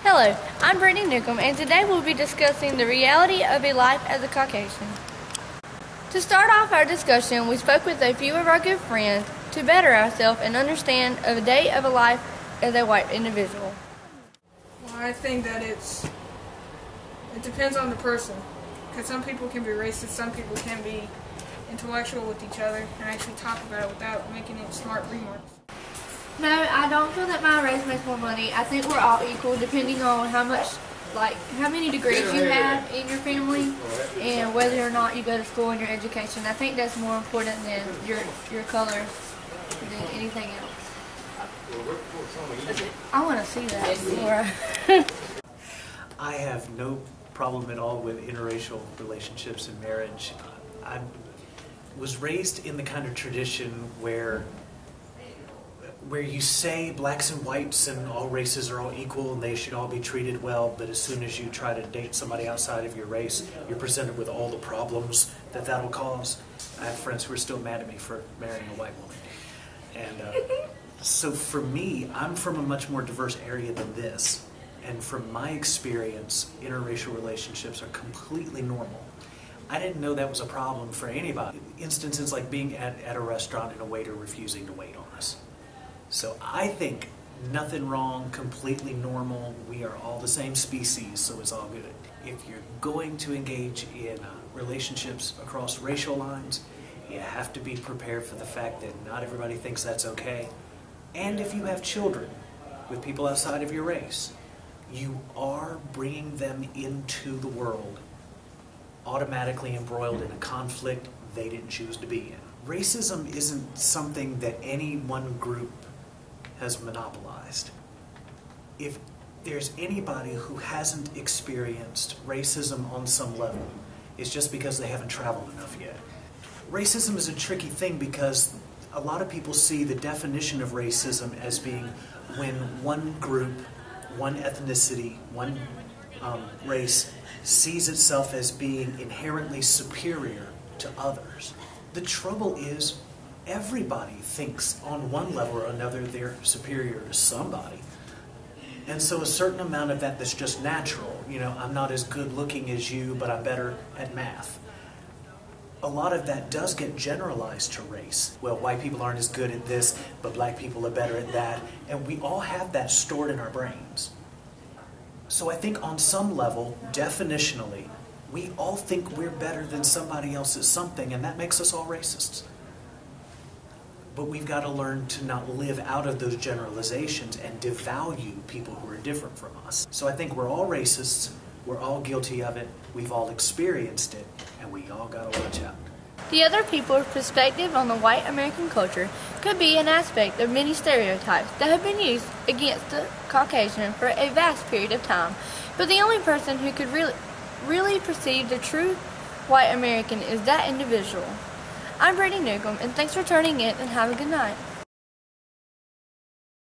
Hello, I'm Brittany Newcomb, and today we'll be discussing the reality of a life as a Caucasian. To start off our discussion, we spoke with a few of our good friends to better ourselves and understand a day of a life as a white individual. Well, I think that it depends on the person, because some people can be racist, some people can be intellectual with each other and actually talk about it without making any smart remarks. No, I don't feel that my race makes more money. I think we're all equal depending on how many degrees you have in your family and whether or not you go to school and your education. I think that's more important than your color than anything else. I want to see that more. I have no problem at all with interracial relationships and marriage. I was raised in the kind of tradition where you say blacks and whites and all races are all equal and they should all be treated well, but as soon as you try to date somebody outside of your race, you're presented with all the problems that'll cause. I have friends who are still mad at me for marrying a white woman. And so for me, I'm from a much more diverse area than this. And from my experience, interracial relationships are completely normal. I didn't know that was a problem for anybody. Instances like being at a restaurant and a waiter refusing to wait on us. So I think nothing wrong, completely normal. We are all the same species, so it's all good. If you're going to engage in relationships across racial lines, you have to be prepared for the fact that not everybody thinks that's okay. And if you have children with people outside of your race, you are bringing them into the world automatically embroiled in a conflict they didn't choose to be in. Racism isn't something that any one group has monopolized. If there's anybody who hasn't experienced racism on some level, it's just because they haven't traveled enough yet. Racism is a tricky thing because a lot of people see the definition of racism as being when one group, one ethnicity, one race sees itself as being inherently superior to others. The trouble is, everybody thinks on one level or another they're superior to somebody. And so a certain amount of that's just natural. You know, I'm not as good looking as you, but I'm better at math. A lot of that does get generalized to race. Well, white people aren't as good at this, but black people are better at that. And we all have that stored in our brains. So I think on some level, definitionally, we all think we're better than somebody else at something, and that makes us all racists. But we've got to learn to not live out of those generalizations and devalue people who are different from us. So I think we're all racists, we're all guilty of it, we've all experienced it, and we all got to watch out. The other people's perspective on the white American culture could be an aspect of many stereotypes that have been used against the Caucasian for a vast period of time, but the only person who could really perceive the true white American is that individual. I'm Brittany Newcomb, and thanks for tuning in, and have a good night.